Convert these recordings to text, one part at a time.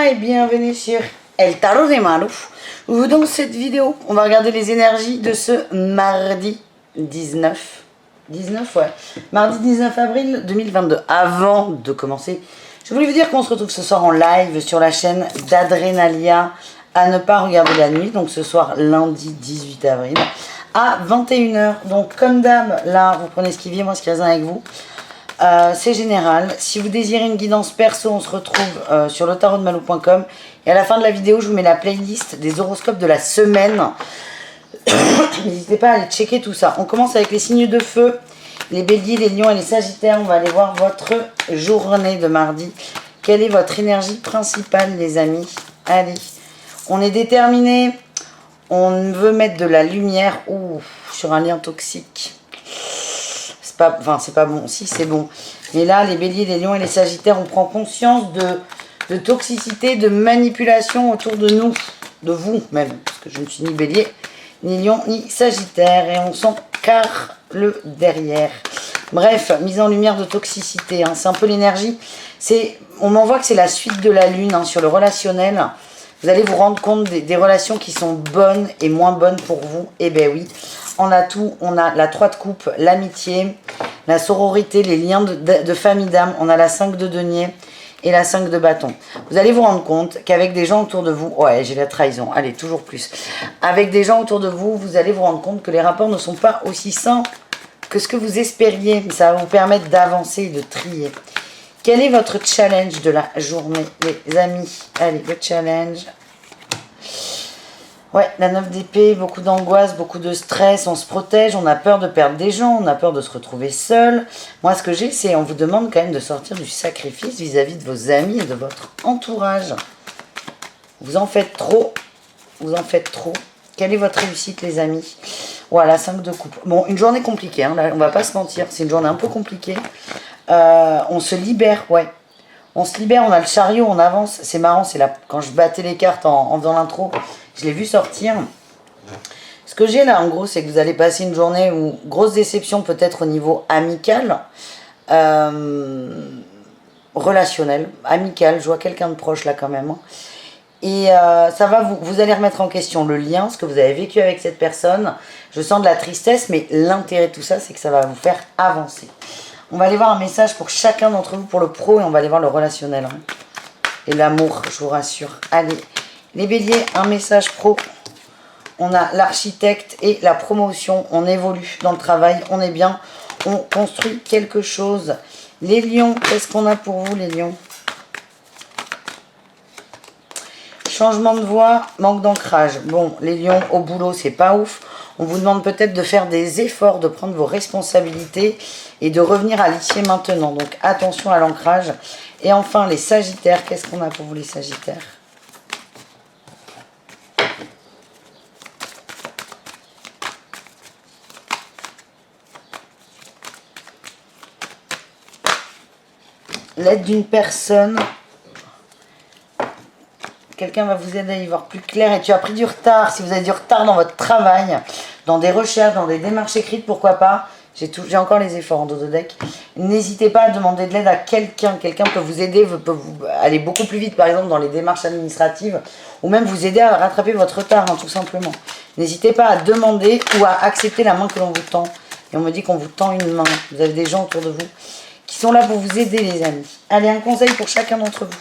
Hola et bienvenue sur El Tarot de Maru. Dans cette vidéo, on va regarder les énergies de ce mardi 19. Mardi 19 avril 2022. Avant de commencer, je voulais vous dire qu'on se retrouve ce soir en live sur la chaîne d'Adrenalia à ne pas regarder la nuit. Donc ce soir, lundi 18 avril à 21 h. Donc comme d'hab, là, vous prenez ce qui vient, moi ce qui résonne avec vous. C'est général. Si vous désirez une guidance perso, on se retrouve sur letarotdemalou.com. Et à la fin de la vidéo, je vous mets la playlist des horoscopes de la semaine. N'hésitez pas à aller checker tout ça. On commence avec les signes de feu, les béliers, les lions et les sagittaires. On va aller voir votre journée de mardi. Quelle est votre énergie principale, les amis? Allez, on est déterminé. On veut mettre de la lumière sur un lien toxique. C'est pas bon, si c'est bon. Mais là, les béliers, les lions et les sagittaires, on prend conscience de toxicité, de manipulation autour de nous, de vous même, parce que je ne suis ni bélier, ni lion, ni sagittaire, et on sent car le derrière. Bref, mise en lumière de toxicité, hein, c'est un peu l'énergie. On m'envoie que c'est la suite de la lune, hein, sur le relationnel. Vous allez vous rendre compte des relations qui sont bonnes et moins bonnes pour vous. Eh bien oui, on a tout. On a la 3 de coupe, l'amitié, la sororité, les liens de famille d'âme. On a la 5 de denier et la 5 de bâton. Vous allez vous rendre compte qu'avec des gens autour de vous... Ouais, j'ai la trahison. Allez, toujours plus. Avec des gens autour de vous, vous allez vous rendre compte que les rapports ne sont pas aussi sains que ce que vous espériez. Mais ça va vous permettre d'avancer et de trier. Quel est votre challenge de la journée, les amis? Allez, le challenge. Ouais, la 9 d'épée, beaucoup d'angoisse, beaucoup de stress, on se protège, on a peur de perdre des gens, on a peur de se retrouver seul. Moi, ce que j'ai, c'est on vous demande quand même de sortir du sacrifice vis-à-vis de vos amis et de votre entourage. Vous en faites trop, vous en faites trop. Quelle est votre réussite, les amis? Voilà, 5 de coupe. Bon, une journée compliquée, hein, là, on va pas se mentir, c'est une journée un peu compliquée. On se libère, ouais. On se libère, on a le chariot, on avance. C'est marrant, c'est là, quand je battais les cartes en faisant l'intro, je l'ai vu sortir. Ce que j'ai là, en gros, c'est que vous allez passer une journée où, grosse déception peut-être au niveau amical, relationnel, amical, je vois quelqu'un de proche là quand même. Hein. Et ça va, vous allez remettre en question le lien, ce que vous avez vécu avec cette personne. Je sens de la tristesse, mais l'intérêt de tout ça, c'est que ça va vous faire avancer. On va aller voir un message pour chacun d'entre vous, pour le pro, et on va aller voir le relationnel. Hein. Et l'amour, je vous rassure. Allez, les béliers, un message pro. On a l'architecte et la promotion. On évolue dans le travail, on est bien. On construit quelque chose. Les lions, qu'est-ce qu'on a pour vous, les lions? Changement de voix, manque d'ancrage. Bon, les lions, au boulot, c'est pas ouf. On vous demande peut-être de faire des efforts, de prendre vos responsabilités et de revenir à l'ici et maintenant. Donc attention à l'ancrage. Et enfin, les sagittaires. Qu'est-ce qu'on a pour vous, les sagittaires? L'aide d'une personne. Quelqu'un va vous aider à y voir plus clair. Et tu as pris du retard. Si vous avez du retard dans votre travail, dans des recherches, dans des démarches écrites, pourquoi pas. J'ai encore les efforts en dos de deck. N'hésitez pas à demander de l'aide à quelqu'un. Quelqu'un peut vous aider, peut vous aller beaucoup plus vite, par exemple, dans les démarches administratives. Ou même vous aider à rattraper votre retard, hein, tout simplement. N'hésitez pas à demander ou à accepter la main que l'on vous tend. Et on me dit qu'on vous tend une main. Vous avez des gens autour de vous qui sont là pour vous aider, les amis. Allez, un conseil pour chacun d'entre vous.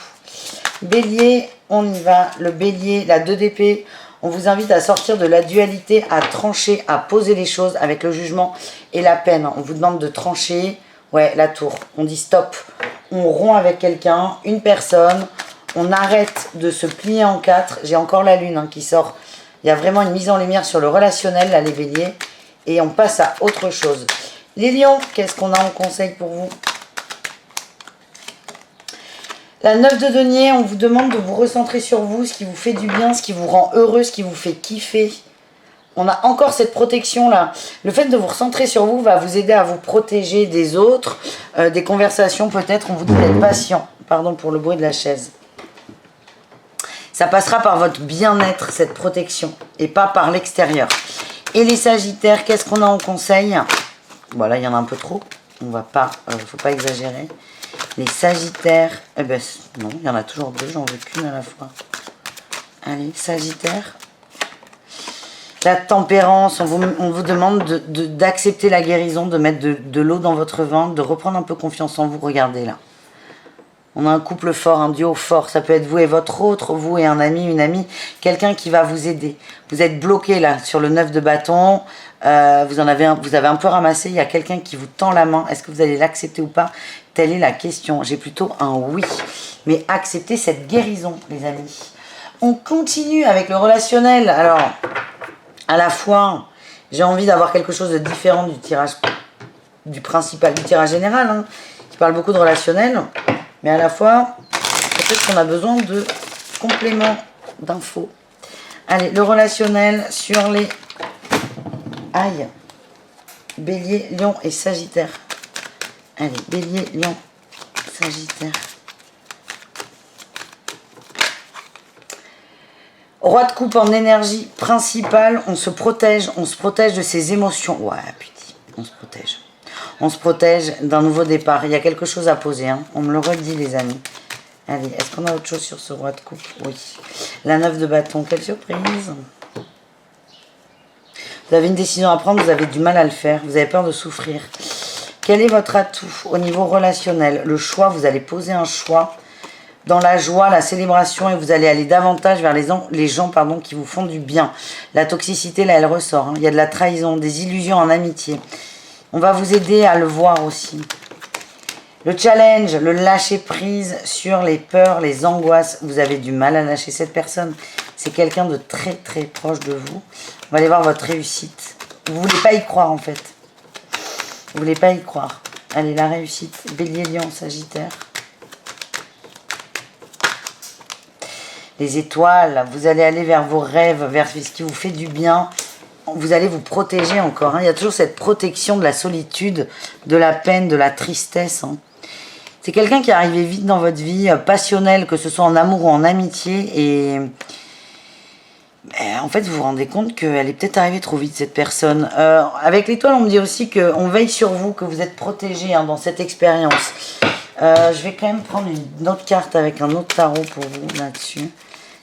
Bélier, on y va. Le bélier, la 2 d'épée. On vous invite à sortir de la dualité, à trancher, à poser les choses avec le jugement et la peine. On vous demande de trancher. Ouais, la tour. On dit stop. On rompt avec quelqu'un, une personne. On arrête de se plier en 4. J'ai encore la lune, hein, qui sort. Il y a vraiment une mise en lumière sur le relationnel, là, les béliers. Et on passe à autre chose. Les lions, qu'est-ce qu'on a en conseil pour vous? La 9 de denier, on vous demande de vous recentrer sur vous, ce qui vous fait du bien, ce qui vous rend heureux, ce qui vous fait kiffer. On a encore cette protection-là. Le fait de vous recentrer sur vous va vous aider à vous protéger des autres, des conversations peut-être. On vous dit d'être patient. Pardon pour le bruit de la chaise. Ça passera par votre bien-être, cette protection, et pas par l'extérieur. Et les sagittaires, qu'est-ce qu'on a en conseil? Voilà, il y en a un peu trop. On va pas, faut pas exagérer. Les Sagittaires. Eh ben, non, il y en a toujours deux, j'en veux qu'une à la fois. Allez, Sagittaire. La tempérance, on vous demande d'accepter la guérison, de mettre de l'eau dans votre vin, de reprendre un peu confiance en vous. Regardez là. On a un couple fort, un duo fort. Ça peut être vous et votre autre, vous et un ami, une amie. Quelqu'un qui va vous aider. Vous êtes bloqué là sur le 9 de bâton. Vous avez un peu ramassé. Il y a quelqu'un qui vous tend la main. Est-ce que vous allez l'accepter ou pas? Telle est la question. J'ai plutôt un oui. Mais acceptez cette guérison, les amis. On continue avec le relationnel. Alors, à la fois, j'ai envie d'avoir quelque chose de différent du tirage, du principal, du tirage général, hein, qui parle beaucoup de relationnel. Mais à la fois, peut-être qu'on a besoin de compléments d'infos. Allez, le relationnel sur les aïe, Bélier, Lion et Sagittaire. Allez, Bélier, Lion, Sagittaire. Roi de coupe en énergie principale, on se protège de ses émotions. Ouais, putain, on se protège. On se protège d'un nouveau départ. Il y a quelque chose à poser, hein. On me le redit, les amis. Allez, est-ce qu'on a autre chose sur ce roi de coupe? Oui. La 9 de bâton, quelle surprise. Vous avez une décision à prendre, vous avez du mal à le faire. Vous avez peur de souffrir. Quel est votre atout au niveau relationnel? Le choix, vous allez poser un choix dans la joie, la célébration, et vous allez aller davantage vers les gens qui vous font du bien. La toxicité, là, elle ressort. Hein. Il y a de la trahison, des illusions en amitié. On va vous aider à le voir aussi. Le challenge, le lâcher prise sur les peurs, les angoisses. Vous avez du mal à lâcher cette personne. C'est quelqu'un de très très proche de vous. On va aller voir votre réussite. Vous ne voulez pas y croire en fait. Vous ne voulez pas y croire. Allez, la réussite. Bélier, Lion, Sagittaire. Les étoiles, vous allez aller vers vos rêves, vers ce qui vous fait du bien. Vous allez vous protéger encore. Hein. Il y a toujours cette protection de la solitude, de la peine, de la tristesse. Hein. C'est quelqu'un qui est arrivé vite dans votre vie, passionnel, que ce soit en amour ou en amitié. Et en fait, vous vous rendez compte qu'elle est peut-être arrivée trop vite, cette personne. Avec l'étoile, on me dit aussi qu'on veille sur vous, que vous êtes protégé hein, dans cette expérience. Je vais quand même prendre une autre carte avec un autre tarot pour vous là-dessus.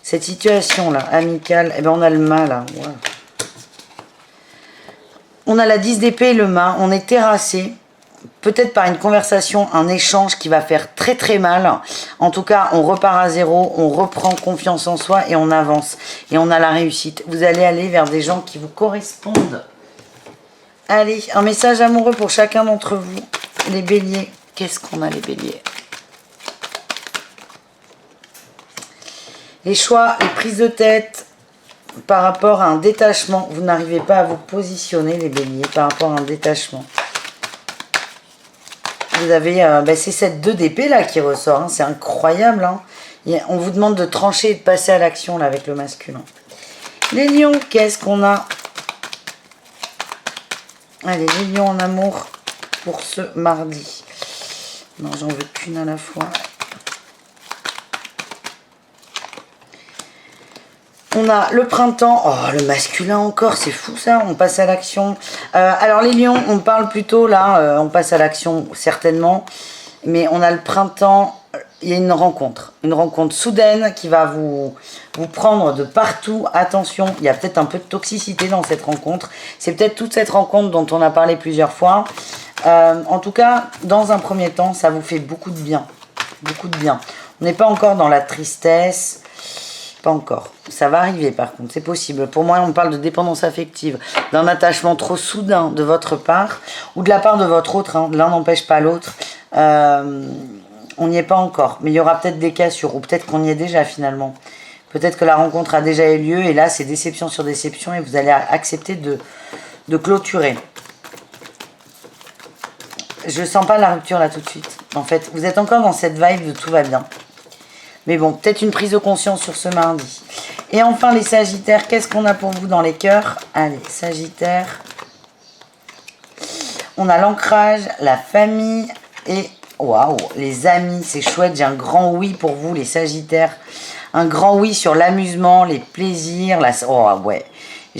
Cette situation-là, amicale, eh ben on a le mât là. Wow. On a la 10 d'épée et le mât. On est terrassé. Peut-être par une conversation, un échange qui va faire très très mal. En tout cas, on repart à zéro, on reprend confiance en soi et on avance. Et on a la réussite. Vous allez aller vers des gens qui vous correspondent. Allez, un message amoureux pour chacun d'entre vous. Les béliers. Qu'est-ce qu'on a les béliers? Les choix, les prises de tête par rapport à un détachement. Vous n'arrivez pas à vous positionner les béliers par rapport à un détachement. Vous avez, c'est cette 2 d'épée là qui ressort, hein, c'est incroyable. Hein. On vous demande de trancher et de passer à l'action là avec le masculin. Les lions, qu'est-ce qu'on a? Allez, les lions en amour pour ce mardi. Non, j'en veux qu'une à la fois. On a le printemps. Oh, le masculin encore, c'est fou ça. On passe à l'action. Alors les lions, on parle plutôt là, on passe à l'action certainement. Mais on a le printemps, il y a une rencontre soudaine qui va vous prendre de partout. Attention, il y a peut-être un peu de toxicité dans cette rencontre. C'est peut-être toute cette rencontre dont on a parlé plusieurs fois. En tout cas, dans un premier temps, ça vous fait beaucoup de bien. Beaucoup de bien. On n'est pas encore dans la tristesse. Pas encore. Ça va arriver par contre, c'est possible. Pour moi, on parle de dépendance affective, d'un attachement trop soudain de votre part ou de la part de votre autre. Hein. L'un n'empêche pas l'autre. On n'y est pas encore. Mais il y aura peut-être des cassures ou peut-être qu'on y est déjà finalement. Peut-être que la rencontre a déjà eu lieu et là, c'est déception sur déception et vous allez accepter de clôturer. Je sens pas la rupture là tout de suite. En fait, vous êtes encore dans cette vibe de tout va bien. Mais bon, peut-être une prise de conscience sur ce mardi. Et enfin, les Sagittaires, qu'est-ce qu'on a pour vous dans les cœurs? Allez, Sagittaire. On a l'ancrage, la famille et... Waouh, les amis, c'est chouette. J'ai un grand oui pour vous, les Sagittaires. Un grand oui sur l'amusement, les plaisirs. Oh ouais,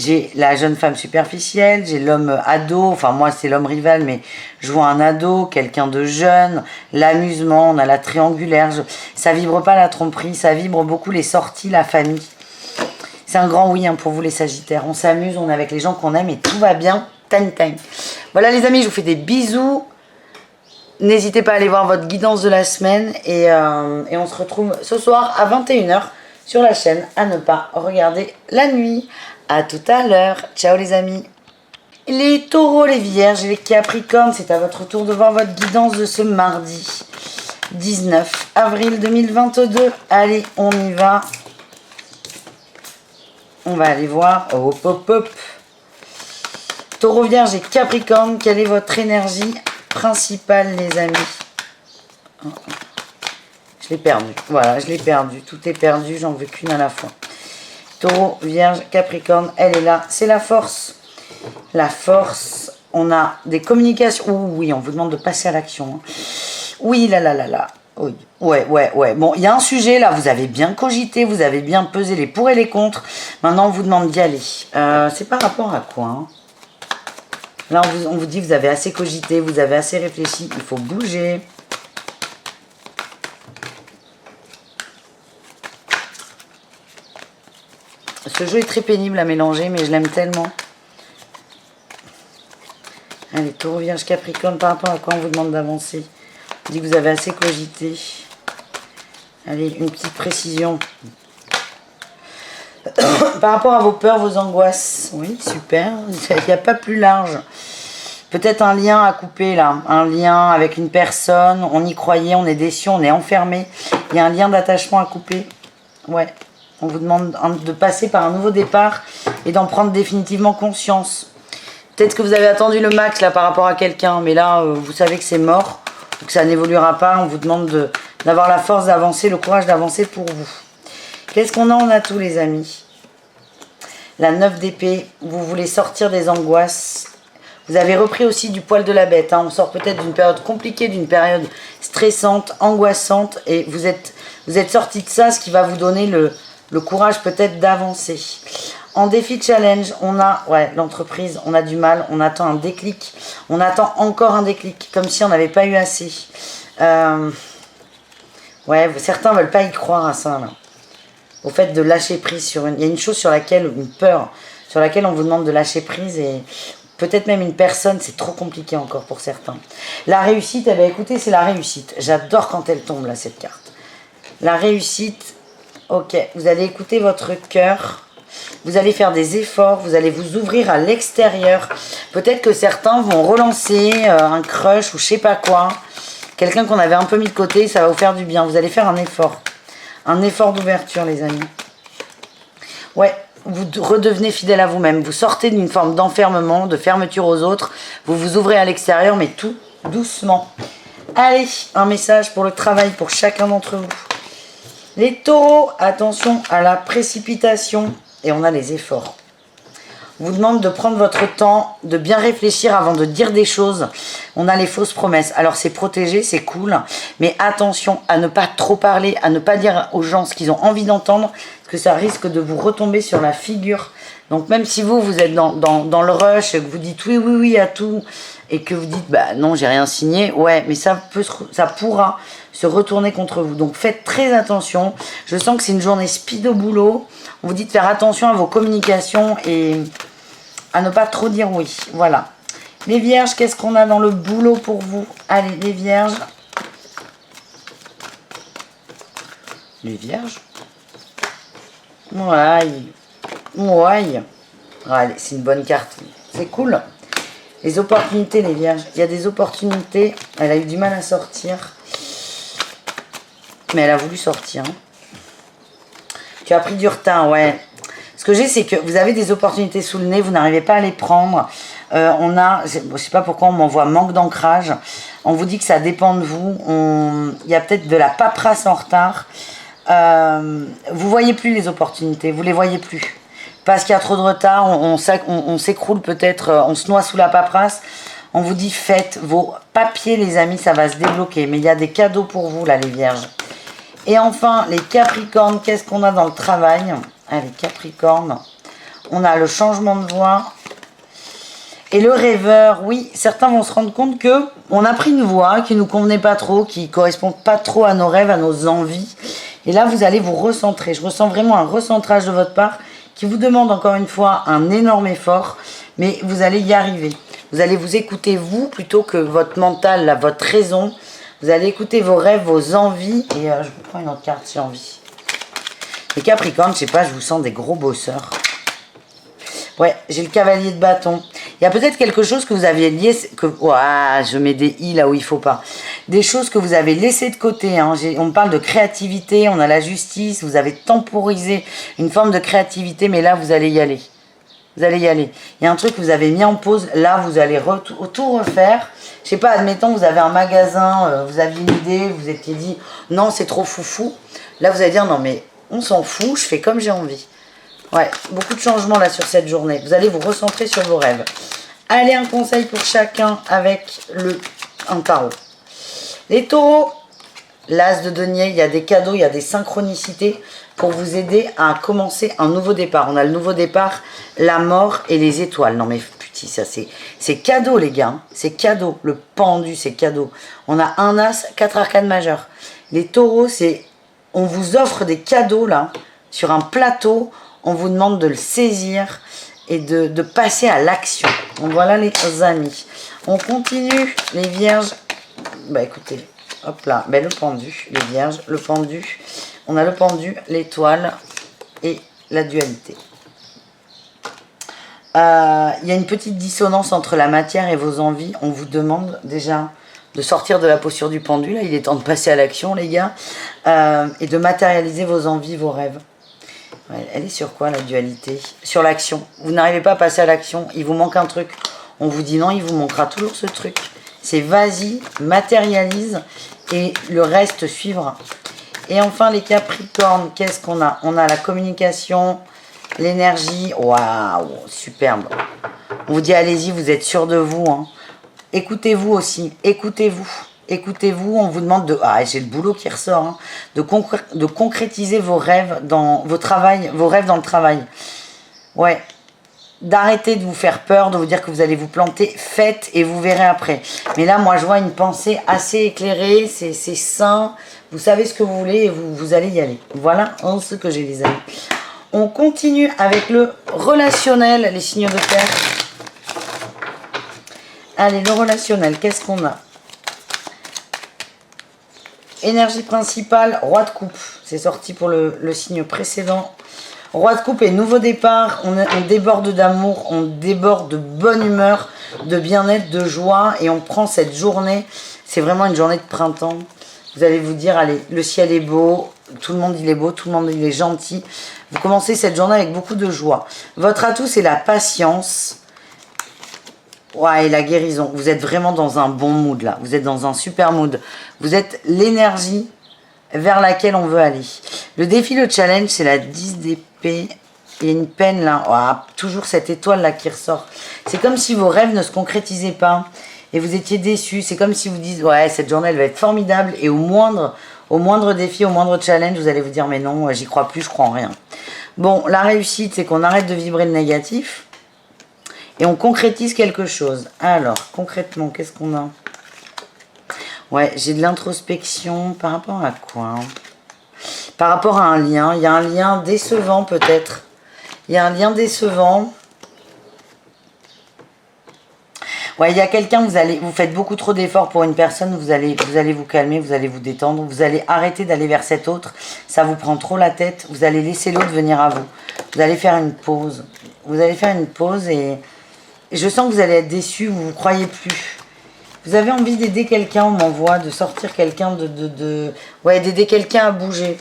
J'ai la jeune femme superficielle, j'ai l'homme ado, enfin moi c'est l'homme rival, mais je vois un ado, quelqu'un de jeune, l'amusement, on a la triangulaire, ça vibre pas la tromperie, ça vibre beaucoup les sorties, la famille. C'est un grand oui hein, pour vous les Sagittaires, on s'amuse, on est avec les gens qu'on aime et tout va bien, time time. Voilà les amis, je vous fais des bisous, n'hésitez pas à aller voir votre guidance de la semaine et on se retrouve ce soir à 21h sur la chaîne à ne pas regarder la nuit. À tout à l'heure. Ciao les amis. Les taureaux, les vierges et les capricornes, c'est à votre tour de voir votre guidance de ce mardi 19 avril 2022. Allez, on y va. On va aller voir. Hop, hop, hop. Taureau, vierge et capricorne, quelle est votre énergie principale les amis? Je l'ai perdu. Voilà, je l'ai perdu. Tout est perdu, j'en veux qu'une à la fois. Taureau, vierge, capricorne, elle est là. C'est la force. La force. On a des communications. Ouh, oui, on vous demande de passer à l'action. Hein. Oui, là. Oui. Ouais. Bon, il y a un sujet là. Vous avez bien cogité. Vous avez bien pesé les pour et les contre. Maintenant, on vous demande d'y aller. C'est par rapport à quoi hein? Là, on vous dit vous avez assez cogité. Vous avez assez réfléchi. Il faut bouger. Ce jeu est très pénible à mélanger, mais je l'aime tellement. Allez, Taureau, Vierge, Capricorne, par rapport à quoi on vous demande d'avancer? On dit que vous avez assez cogité. Allez, une petite précision. Par rapport à vos peurs, vos angoisses. Oui, super. Il n'y a pas plus large. Peut-être un lien à couper là. Un lien avec une personne. On y croyait, on est déçu, on est enfermé. Il y a un lien d'attachement à couper. Ouais. On vous demande de passer par un nouveau départ et d'en prendre définitivement conscience. Peut-être que vous avez attendu le max là par rapport à quelqu'un, mais là, vous savez que c'est mort, que ça n'évoluera pas. On vous demande d'avoir la force d'avancer, le courage d'avancer pour vous. Qu'est-ce qu'on a en atout, les amis? La 9 d'épée, vous voulez sortir des angoisses. Vous avez repris aussi du poil de la bête. Hein. On sort peut-être d'une période compliquée, d'une période stressante, angoissante, et vous êtes sorti de ça, ce qui va vous donner le courage peut-être d'avancer. En défi challenge, on a l'entreprise, on a du mal, on attend un déclic, on attend encore un déclic, comme si on n'avait pas eu assez. Certains veulent pas y croire à ça, là. Au fait de lâcher prise sur une... Il y a une chose sur laquelle, une peur, sur laquelle on vous demande de lâcher prise et peut-être même une personne, c'est trop compliqué encore pour certains. La réussite, eh bien écoutez, c'est la réussite. J'adore quand elle tombe, là, cette carte. La réussite... Ok, vous allez écouter votre cœur, vous allez faire des efforts, vous allez vous ouvrir à l'extérieur. Peut-être que certains vont relancer un crush ou je sais pas quoi. Quelqu'un qu'on avait un peu mis de côté, ça va vous faire du bien. Vous allez faire un effort. Un effort d'ouverture, les amis. Ouais, vous redevenez fidèle à vous-même. Vous sortez d'une forme d'enfermement, de fermeture aux autres. Vous vous ouvrez à l'extérieur, mais tout doucement. Allez, un message pour le travail, pour chacun d'entre vous. Les taureaux, attention à la précipitation et on a les efforts. On vous demande de prendre votre temps, de bien réfléchir avant de dire des choses. On a les fausses promesses. Alors c'est protégé, c'est cool, mais attention à ne pas trop parler, à ne pas dire aux gens ce qu'ils ont envie d'entendre, parce que ça risque de vous retomber sur la figure. Donc même si vous êtes dans le rush, que vous dites oui à tout, et que vous dites bah non j'ai rien signé, ouais mais ça pourra se retourner contre vous. Donc faites très attention. Je sens que c'est une journée speed au boulot. On vous dit de faire attention à vos communications et à ne pas trop dire oui. Voilà. Les vierges, qu'est-ce qu'on a dans le boulot pour vous? Allez, les vierges. Les vierges. Ouais. Allez, c'est une bonne carte. C'est cool. Les opportunités, les vierges. Il y a des opportunités. Elle a eu du mal à sortir. Mais elle a voulu sortir. Tu as pris du retard, ouais. Ce que j'ai, c'est que vous avez des opportunités sous le nez, vous n'arrivez pas à les prendre. Je sais pas pourquoi on m'envoie manque d'ancrage. On vous dit que ça dépend de vous. Il y a peut-être de la paperasse en retard. Vous voyez plus les opportunités, vous les voyez plus. Parce qu'il y a trop de retard, on s'écroule peut-être, on se noie sous la paperasse. On vous dit faites vos papiers les amis, ça va se débloquer. Mais il y a des cadeaux pour vous là les vierges. Et enfin les capricornes, qu'est-ce qu'on a dans le travail? Allez Capricorne, On a le changement de voie. Et le rêveur, oui, certains vont se rendre compte que on a pris une voie qui nous convenait pas trop, qui correspond pas trop à nos rêves, à nos envies. Et là, vous allez vous recentrer. Je ressens vraiment un recentrage de votre part qui vous demande encore une fois un énorme effort, mais vous allez y arriver. Vous allez vous écouter vous plutôt que votre mental, là, votre raison. Vous allez écouter vos rêves, vos envies. Et je vous prends une autre carte si j'ai envie. Les Capricornes, je sais pas, je vous sens des gros bosseurs. Ouais, j'ai le cavalier de bâton. Il y a peut-être quelque chose que vous aviez lié, que ouah, je mets des i là où il faut pas. Des choses que vous avez laissées de côté. Hein. On parle de créativité, on a la justice, vous avez temporisé une forme de créativité, mais là vous allez y aller. Vous allez y aller. Il y a un truc que vous avez mis en pause, là vous allez tout refaire. Je sais pas, admettons vous avez un magasin, vous aviez une idée, vous étiez dit non c'est trop foufou. Là vous allez dire non mais on s'en fout, je fais comme j'ai envie. Ouais, beaucoup de changements là sur cette journée. Vous allez vous recentrer sur vos rêves. Allez, un conseil pour chacun avec un tarot. Les taureaux, l'as de denier, il y a des cadeaux, il y a des synchronicités pour vous aider à commencer un nouveau départ. On a le nouveau départ, la mort et les étoiles. Non mais putain, ça c'est cadeau les gars. C'est cadeau. Le pendu, c'est cadeau. On a un as, 4 arcanes majeures. Les taureaux, c'est... On vous offre des cadeaux là, sur un plateau. On vous demande de le saisir et de passer à l'action. Donc voilà les amis. On continue les vierges. Bah écoutez, hop là, ben, le pendu, les vierges, le pendu. On a le pendu, l'étoile et la dualité. Il y a une petite dissonance entre la matière et vos envies. On vous demande déjà de sortir de la posture du pendu. Là, il est temps de passer à l'action les gars. Et de matérialiser vos envies, vos rêves. Ouais, elle est sur quoi la dualité? Sur l'action. Vous n'arrivez pas à passer à l'action, il vous manque un truc. On vous dit non, il vous manquera toujours ce truc. C'est vas-y, matérialise et le reste suivra. Et enfin les Capricornes, qu'est-ce qu'on a? On a la communication, l'énergie. Waouh, superbe. On vous dit allez-y, vous êtes sûr de vous. Hein. Écoutez-vous aussi, écoutez-vous. Écoutez-vous, on vous demande de... Ah, j'ai le boulot qui ressort. Hein, de concrétiser vos rêves dans vos rêves dans le travail. Ouais. D'arrêter de vous faire peur, de vous dire que vous allez vous planter. Faites et vous verrez après. Mais là, moi, je vois une pensée assez éclairée. C'est sain. Vous savez ce que vous voulez et vous allez y aller. Voilà ce que j'ai, les amis. On continue avec le relationnel, les signes de terre. Allez, le relationnel, qu'est-ce qu'on a? Énergie principale, roi de coupe. C'est sorti pour le signe précédent. Roi de coupe et nouveau départ. On déborde d'amour, on déborde de bonne humeur, de bien-être, de joie. Et on prend cette journée. C'est vraiment une journée de printemps. Vous allez vous dire, allez, le ciel est beau. Tout le monde, il est beau. Tout le monde, il est gentil. Vous commencez cette journée avec beaucoup de joie. Votre atout, c'est la patience. Ouais, et la guérison. Vous êtes vraiment dans un bon mood là. Vous êtes dans un super mood. Vous êtes l'énergie vers laquelle on veut aller. Le défi, le challenge, c'est la 10 d'épée. Il y a une peine là. Oh, toujours cette étoile là qui ressort. C'est comme si vos rêves ne se concrétisaient pas. Et vous étiez déçus. C'est comme si vous disiez, ouais, cette journée, elle va être formidable. Et au moindre défi, au moindre challenge, vous allez vous dire, mais non, j'y crois plus, je crois en rien. Bon, la réussite, c'est qu'on arrête de vibrer le négatif. Et on concrétise quelque chose. Alors, concrètement, qu'est-ce qu'on a? Ouais, j'ai de l'introspection. Par rapport à quoi? Par rapport à un lien. Il y a un lien décevant peut-être. Il y a un lien décevant. Ouais, il y a quelqu'un, vous faites beaucoup trop d'efforts pour une personne, vous allez vous calmer, vous allez vous détendre, vous allez arrêter d'aller vers cet autre. Ça vous prend trop la tête. Vous allez laisser l'autre venir à vous. Vous allez faire une pause. Vous allez faire une pause et je sens que vous allez être déçu, vous ne vous croyez plus. Vous avez envie d'aider quelqu'un, on m'envoie, de sortir quelqu'un, ouais, d'aider quelqu'un à bouger.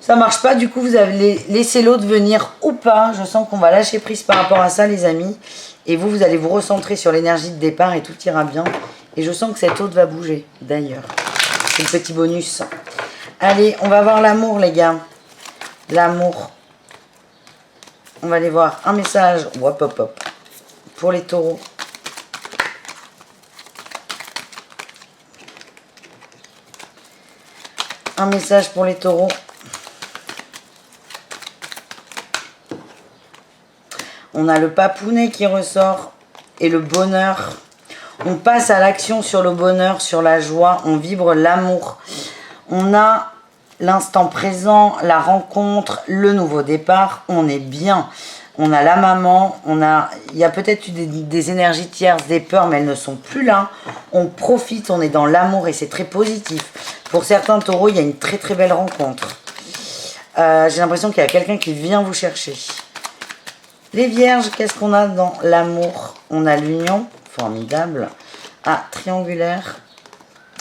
Ça marche pas, du coup, vous allez laisser l'autre venir ou pas. Je sens qu'on va lâcher prise par rapport à ça, les amis. Et vous allez vous recentrer sur l'énergie de départ et tout ira bien. Et je sens que cet autre va bouger, d'ailleurs. C'est le petit bonus. Allez, on va voir l'amour, les gars. L'amour. On va aller voir un message. Hop, hop, hop. Pour les taureaux. Un message pour les taureaux. On a le papounet qui ressort et le bonheur. On passe à l'action sur le bonheur, sur la joie. On vibre l'amour. On a l'instant présent, la rencontre, le nouveau départ. On est bien. On a la maman. Il y a peut-être eu des énergies tierces, des peurs, mais elles ne sont plus là. On profite, on est dans l'amour et c'est très positif. Pour certains taureaux, il y a une très très belle rencontre. J'ai l'impression qu'il y a quelqu'un qui vient vous chercher. Les vierges, qu'est-ce qu'on a dans l'amour? On a l'union, formidable. Ah, triangulaire,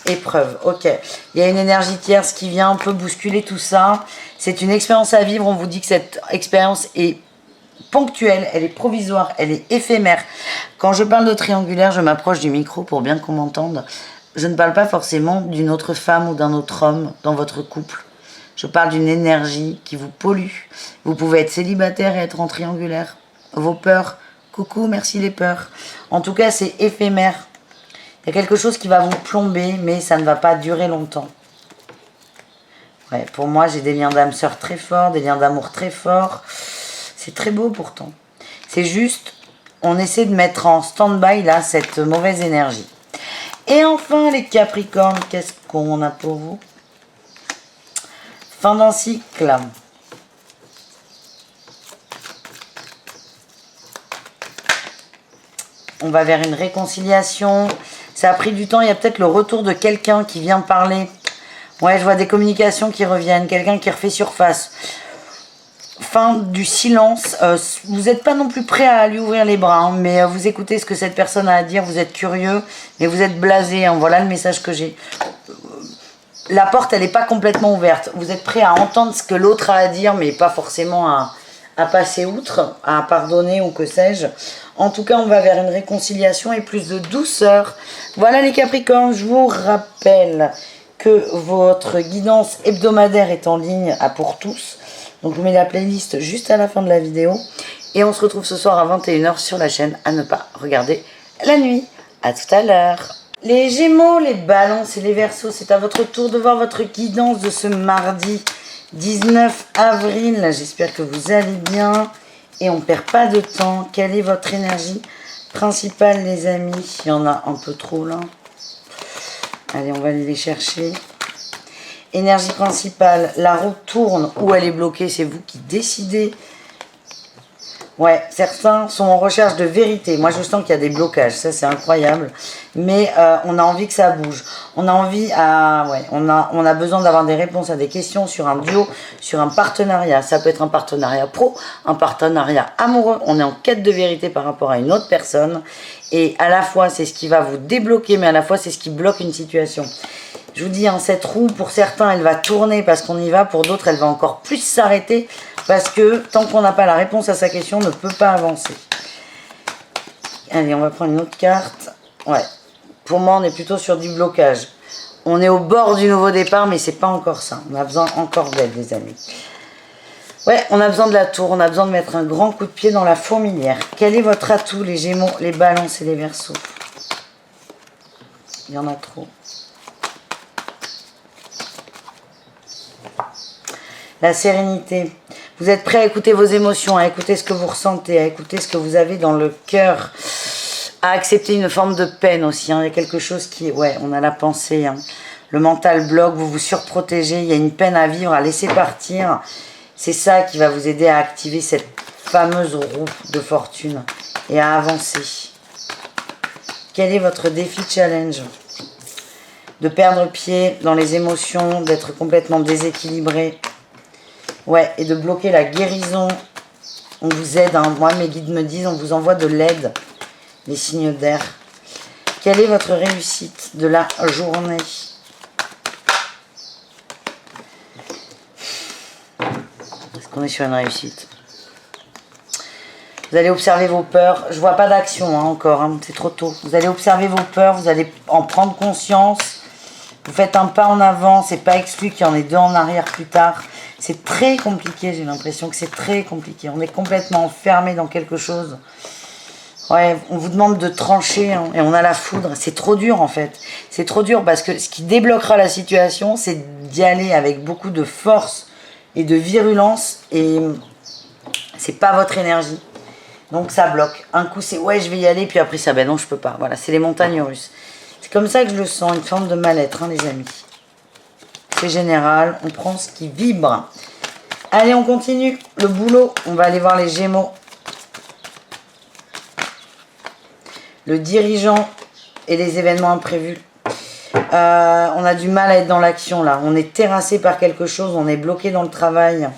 épreuve, ok. Il y a une énergie tierce qui vient un peu bousculer tout ça. C'est une expérience à vivre, on vous dit que cette expérience est ponctuelle, elle est provisoire, elle est éphémère. Quand je parle de triangulaire, je m'approche du micro pour bien qu'on m'entende. Je ne parle pas forcément d'une autre femme ou d'un autre homme dans votre couple. Je parle d'une énergie qui vous pollue. Vous pouvez être célibataire et être en triangulaire. Vos peurs, coucou, merci les peurs. En tout cas, c'est éphémère. Il y a quelque chose qui va vous plomber, mais ça ne va pas durer longtemps. Ouais, pour moi, j'ai des liens d'âme sœur très forts, des liens d'amour très forts. C'est très beau pourtant. C'est juste, on essaie de mettre en stand-by là cette mauvaise énergie. Et enfin, les Capricornes, qu'est-ce qu'on a pour vous? Fin d'un cycle. On va vers une réconciliation. Ça a pris du temps. Il y a peut-être le retour de quelqu'un qui vient parler. Ouais, je vois des communications qui reviennent. Quelqu'un qui refait surface. Fin du silence. Vous n'êtes pas non plus prêt à lui ouvrir les bras. Hein, mais vous écoutez ce que cette personne a à dire. Vous êtes curieux. Mais vous êtes blasé. Hein, voilà le message que j'ai. La porte, elle n'est pas complètement ouverte. Vous êtes prêt à entendre ce que l'autre a à dire. Mais pas forcément à passer outre. À pardonner ou que sais-je. En tout cas, on va vers une réconciliation et plus de douceur. Voilà les Capricornes, je vous rappelle que votre guidance hebdomadaire est en ligne à pour tous. Donc, je vous mets la playlist juste à la fin de la vidéo. Et on se retrouve ce soir à 21 h sur la chaîne à ne pas regarder la nuit. À tout à l'heure. Les Gémeaux, les Balances et les Verseaux, c'est à votre tour de voir votre guidance de ce mardi 19 avril. J'espère que vous allez bien. Et on ne perd pas de temps. Quelle est votre énergie principale, les amis? Il y en a un peu trop, là. Allez, on va aller les chercher. Énergie principale. La roue tourne ou elle est bloquée. C'est vous qui décidez. Ouais, certains sont en recherche de vérité. Moi, je sens qu'il y a des blocages. Ça, c'est incroyable. Mais on a envie que ça bouge. On a envie on a besoin d'avoir des réponses à des questions sur un duo, sur un partenariat. Ça peut être un partenariat pro, un partenariat amoureux. On est en quête de vérité par rapport à une autre personne. Et à la fois, c'est ce qui va vous débloquer, mais à la fois, c'est ce qui bloque une situation. Je vous dis, hein, cette roue, pour certains, elle va tourner parce qu'on y va. Pour d'autres, elle va encore plus s'arrêter parce que tant qu'on n'a pas la réponse à sa question, on ne peut pas avancer. Allez, on va prendre une autre carte. Ouais, pour moi, on est plutôt sur du blocage. On est au bord du nouveau départ, mais c'est pas encore ça. On a besoin encore d'aide, les amis. Ouais, on a besoin de la tour. On a besoin de mettre un grand coup de pied dans la fourmilière. Quel est votre atout, les Gémeaux, les Balances et les Verseaux? Il y en a trop. La sérénité. Vous êtes prêt à écouter vos émotions, à écouter ce que vous ressentez, à écouter ce que vous avez dans le cœur, à accepter une forme de peine aussi. Hein. Il y a quelque chose qui... Ouais, on a la pensée. Hein. Le mental bloque, vous vous surprotégez. Il y a une peine à vivre, à laisser partir. C'est ça qui va vous aider à activer cette fameuse roue de fortune et à avancer. Quel est votre défi challenge? De perdre pied dans les émotions, d'être complètement déséquilibré. Ouais, et de bloquer la guérison. On vous aide, hein. Moi mes guides me disent, on vous envoie de l'aide. Les signes d'air. Quelle est votre réussite de la journée? Est-ce qu'on est sur une réussite? Vous allez observer vos peurs. Je vois pas d'action hein, encore, hein. C'est trop tôt. Vous allez observer vos peurs, vous allez en prendre conscience. Vous faites un pas en avant, c'est pas exclu qu'il y en ait deux en arrière plus tard. C'est très compliqué, j'ai l'impression que c'est très compliqué. On est complètement enfermé dans quelque chose. Ouais, on vous demande de trancher hein, et on a la foudre. C'est trop dur en fait. C'est trop dur parce que ce qui débloquera la situation, c'est d'y aller avec beaucoup de force et de virulence. Et c'est pas votre énergie. Donc ça bloque. Un coup c'est ouais je vais y aller, puis après ça ben non je peux pas. Voilà, c'est les montagnes russes. C'est comme ça que je le sens, une forme de mal-être, hein, les amis. C'est général, on prend ce qui vibre. Allez, on continue. Le boulot, on va aller voir les Gémeaux. Le dirigeant et les événements imprévus. On a du mal à être dans l'action là. On est terrassé par quelque chose, on est bloqué dans le travail.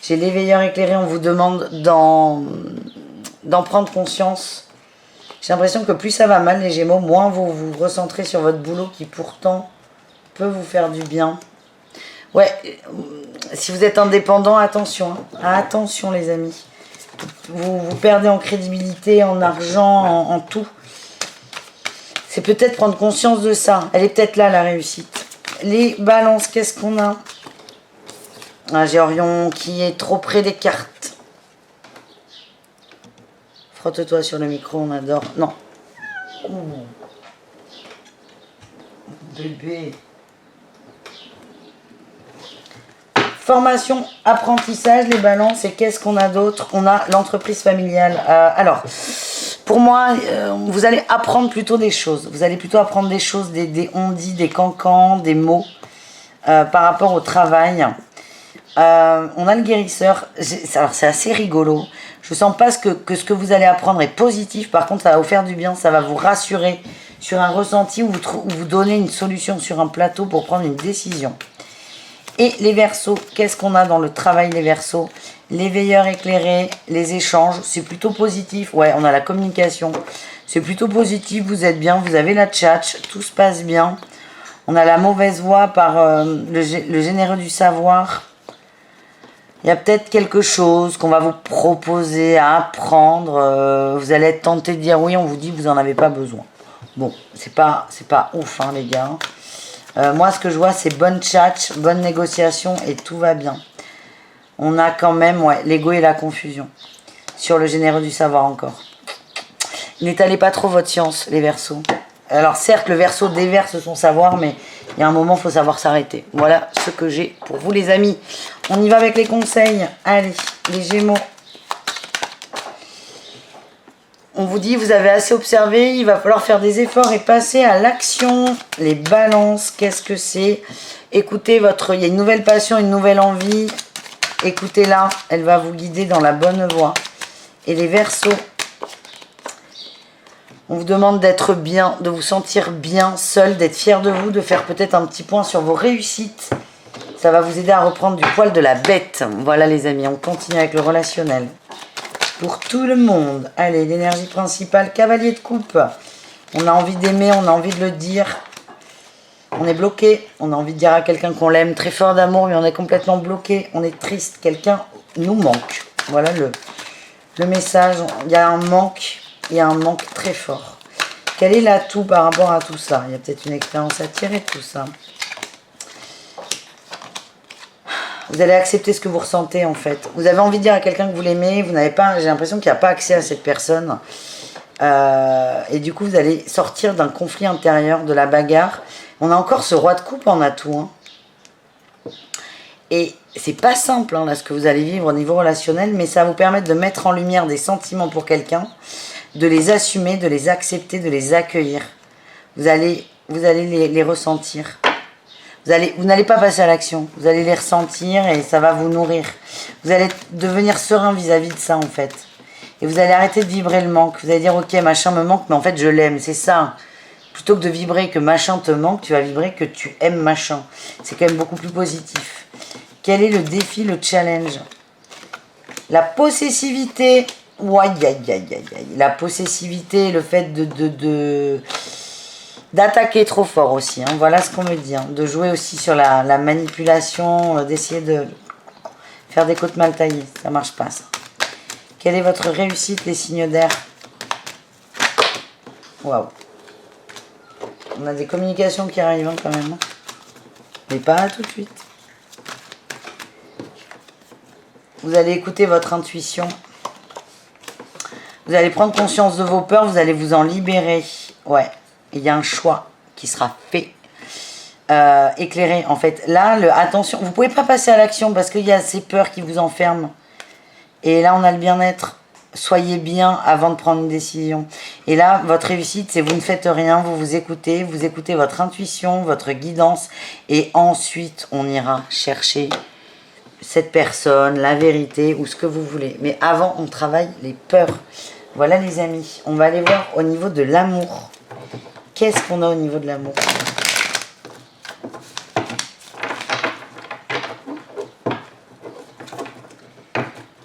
J'ai l'éveilleur éclairé, on vous demande d'en prendre conscience. J'ai l'impression que plus ça va mal les Gémeaux, moins vous vous recentrez sur votre boulot qui pourtant peut vous faire du bien. Ouais, si vous êtes indépendant, attention. Hein. Attention les amis. Vous perdez en crédibilité, en argent, en tout. C'est peut-être prendre conscience de ça. Elle est peut-être là la réussite. Les balances, qu'est-ce qu'on a? Ah, j'ai Orion qui est trop près des cartes. Frotte-toi sur le micro, on adore. Non. Ouh. Bébé. Formation, apprentissage, les balances. Et qu'est-ce qu'on a d'autre? On a l'entreprise familiale. Alors, pour moi, vous allez apprendre plutôt des choses. Vous allez plutôt apprendre des choses, des on-dit, des cancans, des mots par rapport au travail. On a le guérisseur. Alors, c'est assez rigolo. Je ne sens pas que ce que vous allez apprendre est positif. Par contre, ça va vous faire du bien. Ça va vous rassurer sur un ressenti ou vous donner une solution sur un plateau pour prendre une décision. Et les Verseaux, qu'est-ce qu'on a dans le travail les Verseaux? Les veilleurs éclairés, les échanges, c'est plutôt positif. Ouais, on a la communication, c'est plutôt positif, vous êtes bien, vous avez la tchatch, tout se passe bien. On a la mauvaise voix par le généreux du savoir. Il y a peut-être quelque chose qu'on va vous proposer à apprendre. Vous allez être tenté de dire oui, on vous dit que vous n'en avez pas besoin. Bon, c'est pas ouf, hein, les gars. Moi, ce que je vois, c'est bonne tchatch, bonne négociation et tout va bien. On a quand même, ouais, l'ego et la confusion. Sur le généreux du savoir encore. N'étalez pas trop votre science, les Verseaux. Alors certes, le Verseau déverse son savoir, mais il y a un moment, il faut savoir s'arrêter. Voilà ce que j'ai pour vous, les amis. On y va avec les conseils. Allez, les Gémeaux. On vous dit, vous avez assez observé, il va falloir faire des efforts et passer à l'action. Les balances, qu'est-ce que c'est? Écoutez, il y a une nouvelle passion, une nouvelle envie. Écoutez-la, elle va vous guider dans la bonne voie. Et les Verseaux, on vous demande d'être bien, de vous sentir bien seul, d'être fier de vous, de faire peut-être un petit point sur vos réussites. Ça va vous aider à reprendre du poil de la bête. Voilà les amis, on continue avec le relationnel. Pour tout le monde. Allez, l'énergie principale, cavalier de coupe. On a envie d'aimer, on a envie de le dire. On est bloqué, on a envie de dire à quelqu'un qu'on l'aime, très fort d'amour, mais on est complètement bloqué. On est triste, quelqu'un nous manque. Voilà le message. Il y a un manque très fort. Quel est l'atout par rapport à tout ça? Il y a peut-être une expérience à tirer de tout ça. Vous allez accepter ce que vous ressentez en fait. Vous avez envie de dire à quelqu'un que vous l'aimez, vous n'avez pas, j'ai l'impression qu'il n'y a pas accès à cette personne. Et du coup, vous allez sortir d'un conflit intérieur, de la bagarre. On a encore ce roi de coupe en atout. Hein. Et c'est pas simple là ce que vous allez vivre au niveau relationnel, mais ça va vous permettre de mettre en lumière des sentiments pour quelqu'un, de les assumer, de les accepter, de les accueillir. Vous allez les ressentir. Vous n'allez pas passer à l'action, vous allez les ressentir et ça va vous nourrir. Vous allez devenir serein vis-à-vis de ça en fait. Et vous allez arrêter de vibrer le manque. Vous allez dire ok machin me manque mais en fait je l'aime, c'est ça. Plutôt que de vibrer que machin te manque, tu vas vibrer que tu aimes machin. C'est quand même beaucoup plus positif. Quel est le défi, le challenge? La possessivité. La possessivité, le fait d'attaquer trop fort aussi, hein. Voilà ce qu'on me dit, hein. De jouer aussi sur la manipulation, d'essayer de faire des côtes mal taillées, ça marche pas ça. Quelle est votre réussite les signes d'air? Waouh. On a des communications qui arrivent hein, quand même, mais pas tout de suite. Vous allez écouter votre intuition. Vous allez prendre conscience de vos peurs, vous allez vous en libérer. Ouais. Il y a un choix qui sera fait, éclairé en fait. Là, attention, vous ne pouvez pas passer à l'action parce qu'il y a ces peurs qui vous enferment. Et là, on a le bien-être. soyez bien avant de prendre une décision. Et là, votre réussite, c'est vous ne faites rien, vous écoutez votre intuition, votre guidance, et ensuite, on ira chercher cette personne, la vérité, ou ce que vous voulez. Mais avant, on travaille les peurs. Voilà les amis, on va aller voir au niveau de l'amour. Qu'est-ce qu'on a au niveau de l'amour?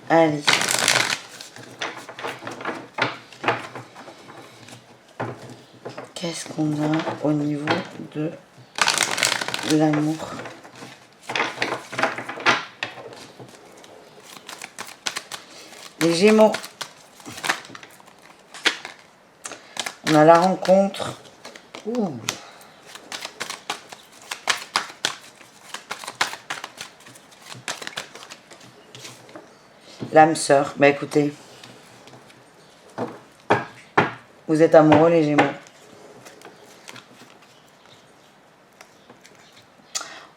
Allez. Qu'est-ce qu'on a au niveau de l'amour? Les Gémeaux. On a la rencontre. Ouh. L'âme sœur. Bah écoutez. Vous êtes amoureux les Gémeaux.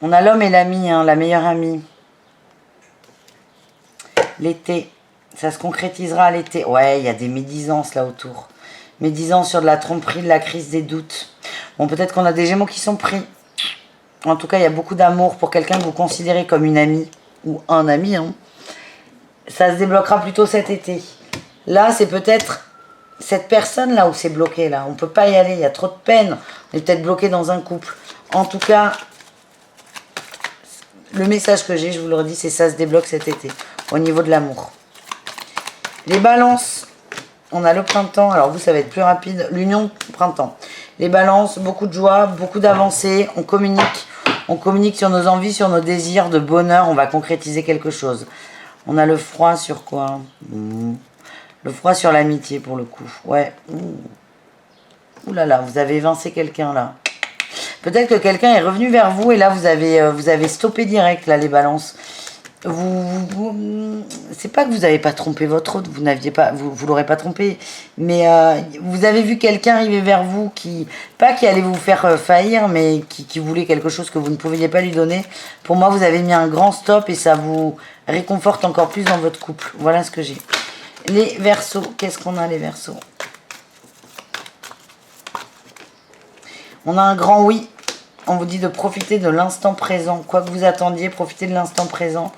On a l'homme et l'ami, hein, la meilleure amie. L'été. Ça se concrétisera à l'été. Ouais, il y a des médisances là autour. Médisances sur de la tromperie, de la crise des doutes. Bon, peut-être qu'on a des Gémeaux qui sont pris. En tout cas, il y a beaucoup d'amour pour quelqu'un que vous considérez comme une amie. Ou un ami, hein. Ça se débloquera plutôt cet été. Là, c'est peut-être cette personne-là où c'est bloqué, là. On ne peut pas y aller, il y a trop de peine. On est peut-être bloqué dans un couple. En tout cas, le message que j'ai, je vous le redis, c'est ça se débloque cet été. Au niveau de l'amour. Les balances, on a le printemps, alors vous ça va être plus rapide, l'union printemps. Les balances, beaucoup de joie, beaucoup d'avancées, on communique sur nos envies, sur nos désirs de bonheur, on va concrétiser quelque chose. On a le froid sur quoi? Le froid sur l'amitié pour le coup, ouais. Ouh là là, vous avez évincé quelqu'un là. Peut-être que quelqu'un est revenu vers vous et là vous avez stoppé direct là les balances. C'est pas que vous n'avez pas trompé votre autre, vous l'aurez pas trompé, mais vous avez vu quelqu'un arriver vers vous pas qui allait vous faire faillir, mais qui voulait quelque chose que vous ne pouviez pas lui donner. Pour moi, vous avez mis un grand stop et ça vous réconforte encore plus dans votre couple. Voilà ce que j'ai. Les Verseaux, qu'est-ce qu'on a les Verseaux? On a un grand oui. On vous dit de profiter de l'instant présent. Quoi que vous attendiez, profitez de l'instant présent.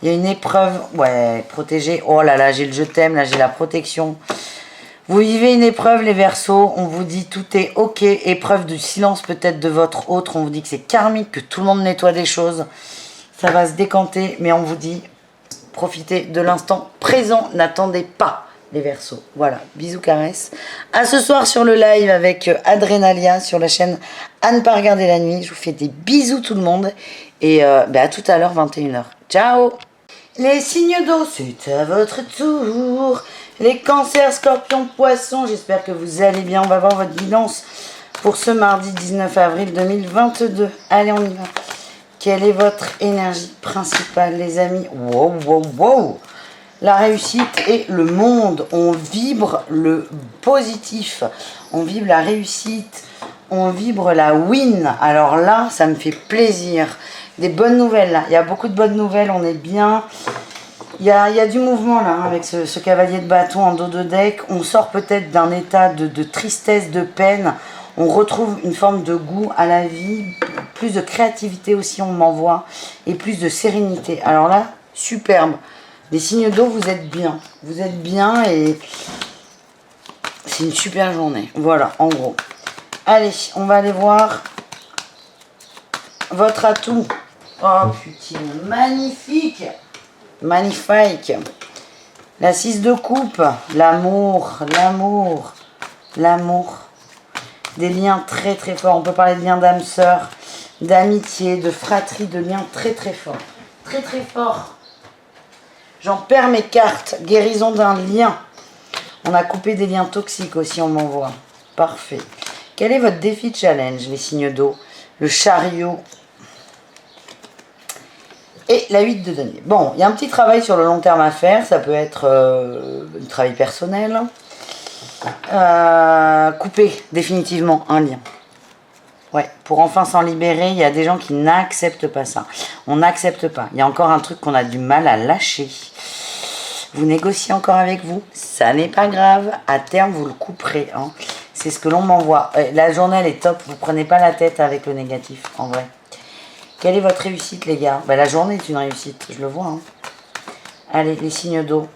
Il y a une épreuve. Ouais, protégée. Oh là là, j'ai le je t'aime. Là, j'ai la protection. Vous vivez une épreuve, les Verseaux. On vous dit tout est ok. Épreuve du silence peut-être de votre autre. On vous dit que c'est karmique, que tout le monde nettoie des choses. Ça va se décanter. Mais on vous dit, profitez de l'instant présent. N'attendez pas. Les Verseaux, voilà, bisous caresses. À ce soir sur le live avec Adrenalia sur la chaîne à ne pas regarder la nuit. Je vous fais des bisous tout le monde et à tout à l'heure 21h. Ciao. Les signes d'eau, c'est à votre tour. Les cancers, scorpions, poissons, j'espère que vous allez bien. On va voir votre guidance pour ce mardi 19 avril 2022. Allez, on y va. Quelle est votre énergie principale, les amis? Wow, wow, wow. La réussite et le monde, on vibre le positif, on vibre la réussite, on vibre la win. Alors là, ça me fait plaisir. Des bonnes nouvelles là, il y a beaucoup de bonnes nouvelles, on est bien. Il y a du mouvement là, avec ce cavalier de bâton en dos de deck. On sort peut-être d'un état de tristesse, de peine. On retrouve une forme de goût à la vie, plus de créativité aussi on m'envoie, et plus de sérénité. Alors là, superbe. Les signes d'eau, vous êtes bien. Vous êtes bien et c'est une super journée. Voilà, en gros. Allez, on va aller voir votre atout. Oh putain, magnifique. Magnifique. La 6 de coupe. L'amour, l'amour, l'amour. Des liens très très forts. On peut parler de liens d'âme sœur, d'amitié, de fratrie, de liens très très forts. Très très forts. J'en perds mes cartes. Guérison d'un lien. On a coupé des liens toxiques aussi, on m'envoie. Parfait. Quel est votre défi challenge, les signes d'eau? Le chariot. Et la 8 de denier. Bon, il y a un petit travail sur le long terme à faire. Ça peut être un travail personnel. Couper définitivement un lien. Ouais, pour enfin s'en libérer, il y a des gens qui n'acceptent pas ça. On n'accepte pas. Il y a encore un truc qu'on a du mal à lâcher. Vous négociez encore avec vous, ça n'est pas grave. À terme, vous le couperez. Hein. C'est ce que l'on m'envoie. La journée, elle est top. Vous prenez pas la tête avec le négatif, en vrai. Quelle est votre réussite, les gars? La journée est une réussite, je le vois. Hein. Allez, les signes d'eau.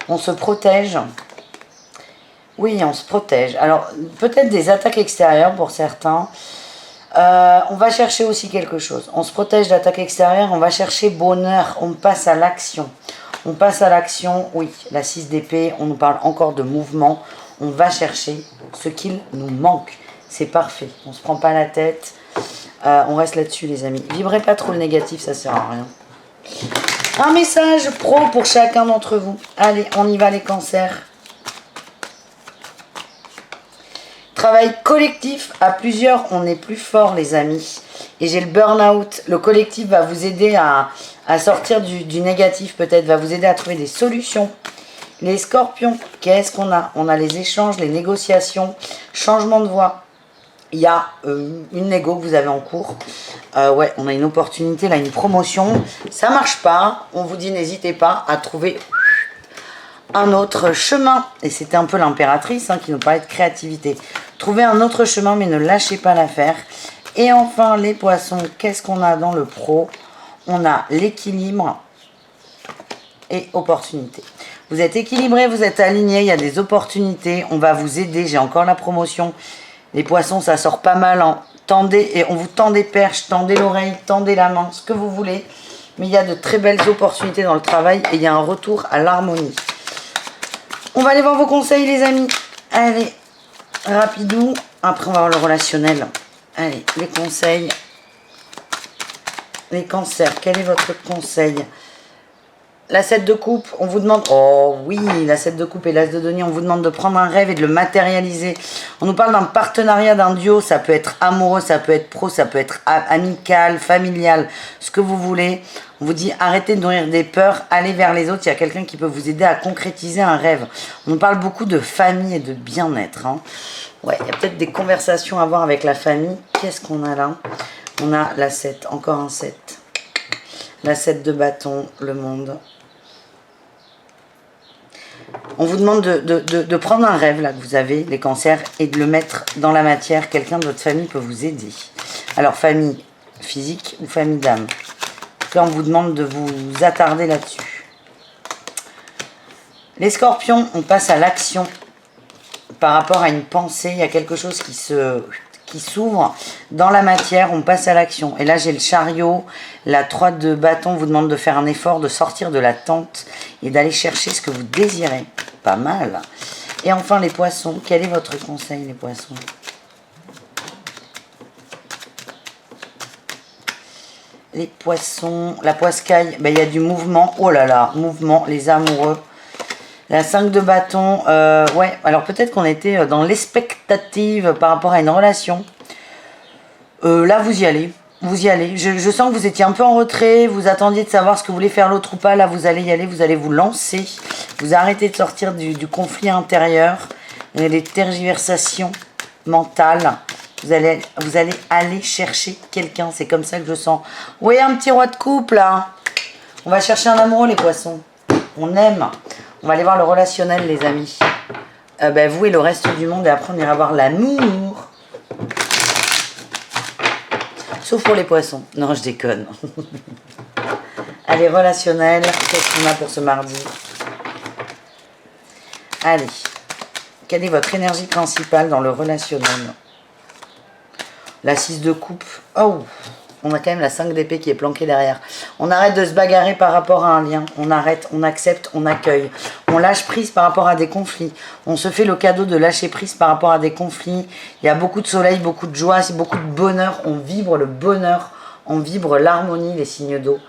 On se protège. Oui, on se protège. Alors, peut-être des attaques extérieures pour certains. On va chercher aussi quelque chose. On se protège d'attaques extérieures, on va chercher bonheur. On passe à l'action. On passe à l'action, oui. La 6 d'épée, on nous parle encore de mouvement. On va chercher ce qu'il nous manque. C'est parfait. On ne se prend pas la tête. On reste là-dessus, les amis. Vibrez pas trop le négatif, ça sert à rien. Un message pro pour chacun d'entre vous. Allez, on y va, les cancers. Travail collectif, à plusieurs, on est plus fort, les amis. Et j'ai le burn-out. Le collectif va vous aider à sortir du négatif, peut-être, va vous aider à trouver des solutions. Les scorpions, qu'est-ce qu'on a? On a les échanges, les négociations, changement de voie. Il y a une négo que vous avez en cours. Ouais, on a une opportunité, là, une promotion. Ça marche pas. On vous dit, n'hésitez pas à trouver un autre chemin. Et c'était un peu l'impératrice qui nous parlait de créativité. Trouvez un autre chemin, mais ne lâchez pas l'affaire. Et enfin, les poissons, qu'est-ce qu'on a dans le pro? On a l'équilibre et opportunité. Vous êtes équilibré, vous êtes aligné, il y a des opportunités. On va vous aider, j'ai encore la promotion. Les poissons, ça sort pas mal. Hein. Tendez, et on vous tend des perches, tendez l'oreille, tendez la main, ce que vous voulez. Mais il y a de très belles opportunités dans le travail et il y a un retour à l'harmonie. On va aller voir vos conseils, les amis. Allez, rapidou. Après, on va voir le relationnel. Allez, les conseils. Les cancers, quel est votre conseil? La 7 de coupe, on vous demande... Oh oui, la 7 de coupe et l'as de denier, on vous demande de prendre un rêve et de le matérialiser. On nous parle d'un partenariat, d'un duo, ça peut être amoureux, ça peut être pro, ça peut être amical, familial, ce que vous voulez. On vous dit arrêtez de nourrir des peurs, allez vers les autres, il y a quelqu'un qui peut vous aider à concrétiser un rêve. On nous parle beaucoup de famille et de bien-être. Hein. Ouais, il y a peut-être des conversations à avoir avec la famille. Qu'est-ce qu'on a là? On a la 7, encore un 7. La 7 de bâton, le monde. On vous demande de prendre un rêve là que vous avez, les cancers, et de le mettre dans la matière. Quelqu'un de votre famille peut vous aider. Alors, famille physique ou famille d'âme. Là, on vous demande de vous attarder là-dessus. Les scorpions, on passe à l'action. Par rapport à une pensée, il y a quelque chose qui s'ouvre dans la matière, on passe à l'action. Et là, j'ai le chariot, la 3 de bâton vous demande de faire un effort, de sortir de la tente et d'aller chercher ce que vous désirez. Pas mal. Et enfin, les poissons. Quel est votre conseil, les poissons? Les poissons, la poiscaille, il y a du mouvement. Oh là là, mouvement, les amoureux. La 5 de bâton, ouais, alors peut-être qu'on était dans l'expectative par rapport à une relation. Là, vous y allez. Vous y allez. Je sens que vous étiez un peu en retrait, vous attendiez de savoir ce que voulait faire l'autre ou pas. Là, vous allez y aller, vous allez vous lancer. Vous arrêtez de sortir du conflit intérieur, des tergiversations mentales. Vous allez aller chercher quelqu'un, c'est comme ça que je sens. Oui, un petit roi de coupe, là. On va chercher un amoureux, les poissons. On aime. On va aller voir le relationnel, les amis. Vous et le reste du monde. Et après, on ira voir l'amour. Sauf pour les poissons. Non, je déconne. Allez, relationnel. Qu'est-ce qu'on a pour ce mardi? Allez. Quelle est votre énergie principale dans le relationnel? La 6 de coupe. Oh, on a quand même la 5 d'épée qui est planquée derrière. On arrête de se bagarrer par rapport à un lien. On arrête, on accepte, on accueille. On lâche prise par rapport à des conflits. On se fait le cadeau de lâcher prise par rapport à des conflits. Il y a beaucoup de soleil, beaucoup de joie, beaucoup de bonheur. On vibre le bonheur, on vibre l'harmonie, les signes d'eau.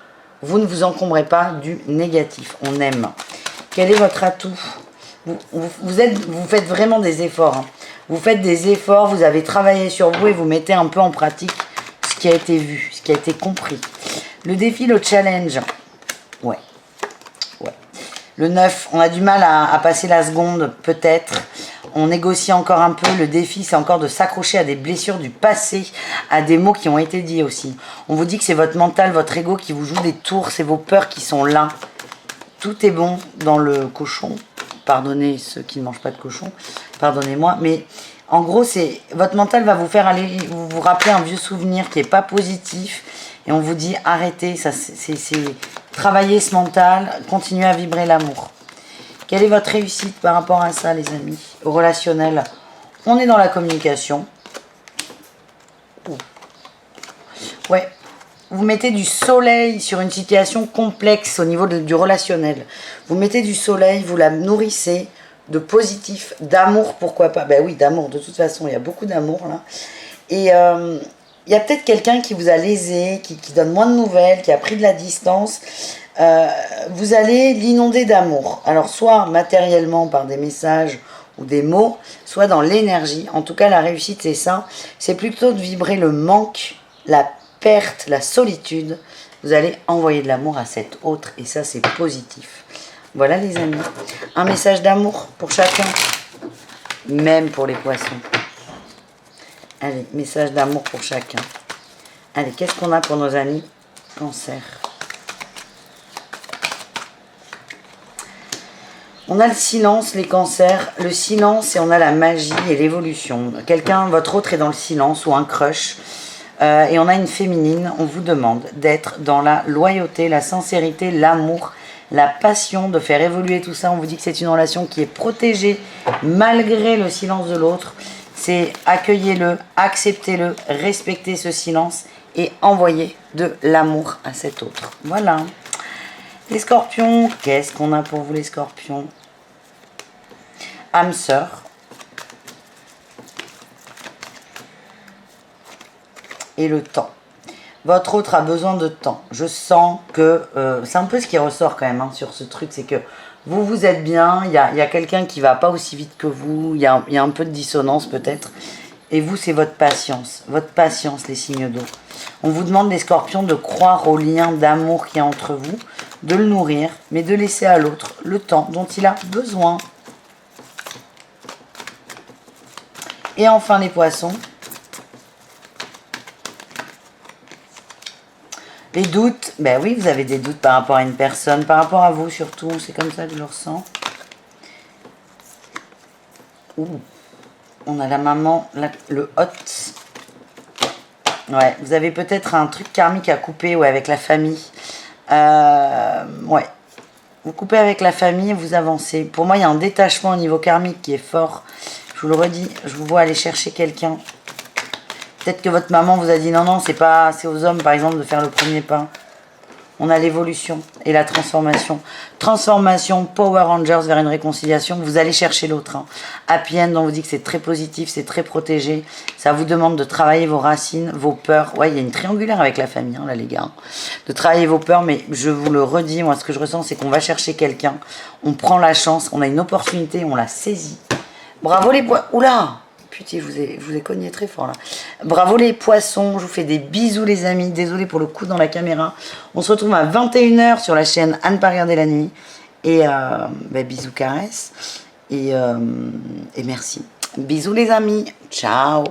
Vous ne vous encombrez pas du négatif. On aime. Quel est votre atout? Vous faites vraiment des efforts. Hein. Vous faites des efforts, vous avez travaillé sur vous et vous mettez un peu en pratique ce qui a été vu, ce qui a été compris. Le défi, le challenge. Ouais. Le 9, on a du mal à passer la seconde, peut-être. On négocie encore un peu. Le défi, c'est encore de s'accrocher à des blessures du passé, à des mots qui ont été dits aussi. On vous dit que c'est votre mental, votre ego qui vous joue des tours, c'est vos peurs qui sont là. tout est bon dans le cochon. Pardonnez ceux qui ne mangent pas de cochon, pardonnez-moi, mais en gros, c'est votre mental va vous faire aller, vous rappeler un vieux souvenir qui n'est pas positif, et on vous dit arrêtez, ça c'est travailler ce mental, continuez à vibrer l'amour. Quelle est votre réussite par rapport à ça, les amis? Au relationnel, on est dans la communication. Ouais. Vous mettez du soleil sur une situation complexe au niveau du relationnel. Vous mettez du soleil, vous la nourrissez de positif, d'amour, pourquoi pas. Ben oui, d'amour, de toute façon, il y a beaucoup d'amour là. Et il y a peut-être quelqu'un qui vous a lésé, qui donne moins de nouvelles, qui a pris de la distance. Vous allez l'inonder d'amour. Alors, soit matériellement par des messages ou des mots, soit dans l'énergie. En tout cas, la réussite, c'est ça. C'est plutôt de vibrer le manque, la perte, la solitude. Vous allez envoyer de l'amour à cet autre et ça, c'est positif. Voilà, les amis. Un message d'amour pour chacun, même pour les poissons. Allez, message d'amour pour chacun. Allez, qu'est-ce qu'on a pour nos amis Cancer. On a le silence, les cancers. Le silence et on a la magie et l'évolution. Quelqu'un, votre autre est dans le silence ou un crush. Et on a une féminine. On vous demande d'être dans la loyauté, la sincérité, l'amour, la passion, de faire évoluer tout ça. On vous dit que c'est une relation qui est protégée malgré le silence de l'autre. C'est accueillez-le, acceptez-le, respectez ce silence et envoyez de l'amour à cet autre. Voilà. Les scorpions, qu'est-ce qu'on a pour vous les scorpions? Âme sœur. Et le temps. Votre autre a besoin de temps. Je sens que c'est un peu ce qui ressort quand même hein, sur ce truc, c'est que vous êtes bien, il y a quelqu'un qui va pas aussi vite que vous, il y a un peu de dissonance peut-être. Et vous, c'est votre patience, les signes d'eau. On vous demande, les scorpions, de croire au lien d'amour qu'il y a entre vous, de le nourrir, mais de laisser à l'autre le temps dont il a besoin. Et enfin, les poissons. Les doutes, ben oui, vous avez des doutes par rapport à une personne, par rapport à vous surtout, c'est comme ça que je le ressens. Ouh. On a la maman, le hot. Ouais, vous avez peut-être un truc karmique à couper ouais, avec la famille. Ouais. Vous coupez avec la famille et vous avancez. Pour moi, il y a un détachement au niveau karmique qui est fort. Je vous le redis, je vous vois aller chercher quelqu'un. Peut-être que votre maman vous a dit non, c'est aux hommes par exemple de faire le premier pas. On a l'évolution et la transformation. Transformation, Power Rangers vers une réconciliation. Vous allez chercher l'autre. Hein. Happy End, on vous dit que c'est très positif, c'est très protégé. Ça vous demande de travailler vos racines, vos peurs. Ouais, il y a une triangulaire avec la famille, hein, là les gars. De travailler vos peurs, mais je vous le redis, moi ce que je ressens, c'est qu'on va chercher quelqu'un. On prend la chance, on a une opportunité, on la saisit. Bravo les bois. Oula! Putain, je vous ai cogné très fort là. Bravo les poissons, je vous fais des bisous les amis. Désolé pour le coup dans la caméra. On se retrouve à 21 h sur la chaîne À ne pas regarder la nuit. Et bisous caresses. Et merci. Bisous les amis. Ciao.